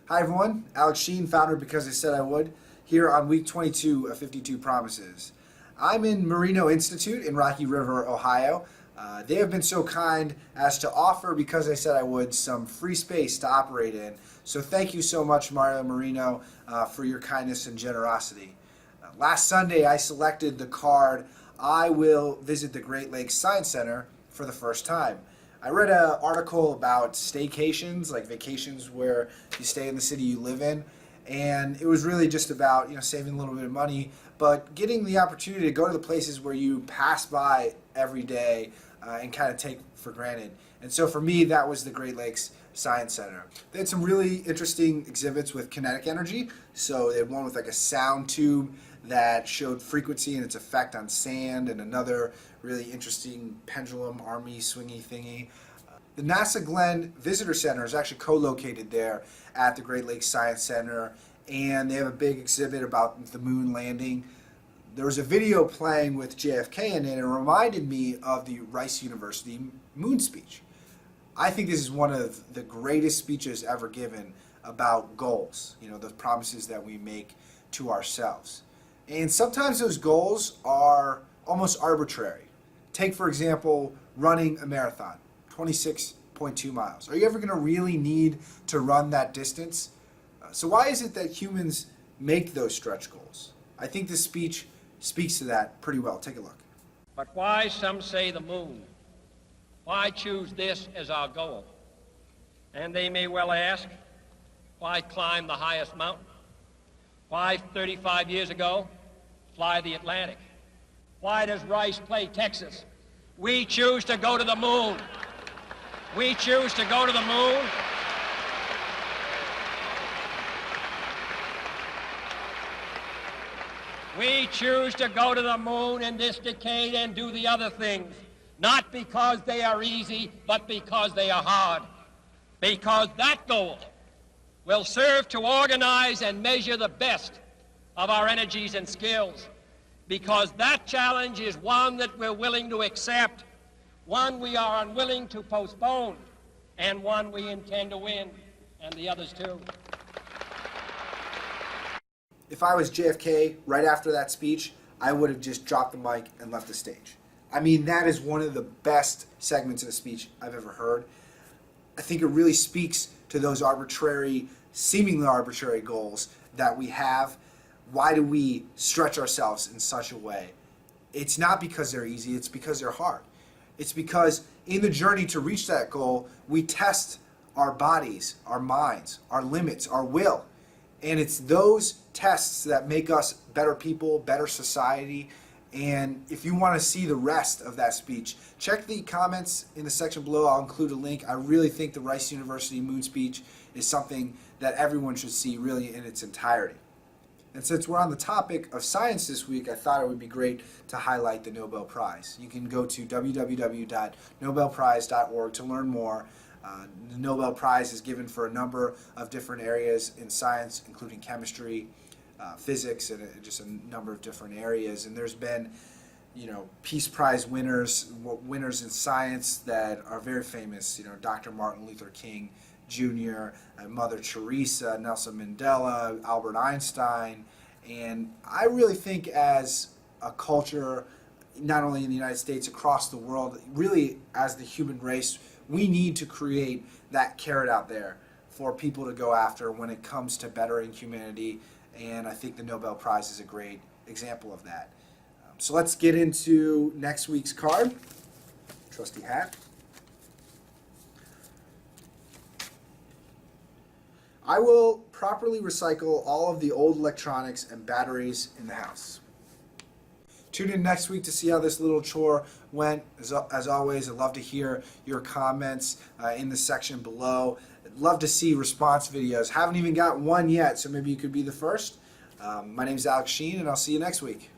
Hi everyone, Alex Sheen, founder of Because I Said I Would, here on week 22 of 52 Promises. I'm in Marino Institute in Rocky River, Ohio. They have been so kind as to offer Because I Said I Would some free space to operate in. So thank you so much, Mario Marino, for your kindness and generosity. Last Sunday I selected the card, I will visit the Great Lakes Science Center for the first time. I read an article about staycations, like vacations where you stay in the city you live in, and it was really just about saving a little bit of money, but getting the opportunity to go to the places where you pass by every day and kind of take for granted. And so for me, that was the Great Lakes Science Center. They had some really interesting exhibits with kinetic energy. So they had one with like a sound tube that showed frequency and its effect on sand, and another really interesting pendulum army swingy thingy. The NASA Glenn Visitor Center is actually co-located there at the Great Lakes Science Center, and they have a big exhibit about the moon landing. There was a video playing with JFK in it, and it reminded me of the Rice University moon speech. I think this is one of the greatest speeches ever given about goals, the promises that we make to ourselves. And sometimes those goals are almost arbitrary. Take, for example, running a marathon, 26.2 miles. Are you ever going to really need to run that distance? So why is it that humans make those stretch goals? I think this speech speaks to that pretty well. Take a look. But why, some say, the moon? Why choose this as our goal? And they may well ask, why climb the highest mountain? Why, 35 years ago, fly the Atlantic? Why does Rice play Texas? We choose to go to the moon. We choose to go to the moon. We choose to go to the moon in this decade and do the other things, not because they are easy, but because they are hard. Because that goal will serve to organize and measure the best of our energies and skills. Because that challenge is one that we're willing to accept, one we are unwilling to postpone, and one we intend to win, and the others too. If I was JFK right after that speech, I would have just dropped the mic and left the stage. I mean, that is one of the best segments of a speech I've ever heard. I think it really speaks to those seemingly arbitrary goals that we have. Why do we stretch ourselves in such a way? It's not because they're easy, it's because they're hard. It's because in the journey to reach that goal, we test our bodies, our minds, our limits, our will. And it's those tests that make us better people, better society. And if you want to see the rest of that speech, check the comments in the section below. I'll include a link. I really think the Rice University moon speech is something that everyone should see really in its entirety. And since we're on the topic of science this week, I thought it would be great to highlight the Nobel Prize. You can go to www.nobelprize.org to learn more. The Nobel Prize is given for a number of different areas in science, including chemistry, physics, and just a number of different areas. And there's been, Peace Prize winners in science that are very famous. Dr. Martin Luther King Jr., Mother Teresa, Nelson Mandela, Albert Einstein. And I really think as a culture, not only in the United States, across the world, really as the human race, we need to create that carrot out there for people to go after when it comes to bettering humanity. And I think the Nobel Prize is a great example of that. So let's get into next week's card. Trusty hat. I will properly recycle all of the old electronics and batteries in the house. Tune in next week to see how this little chore went. As always, I'd love to hear your comments in the section below. I'd love to see response videos. Haven't even got one yet, so maybe you could be the first. My name's Alex Sheen, and I'll see you next week.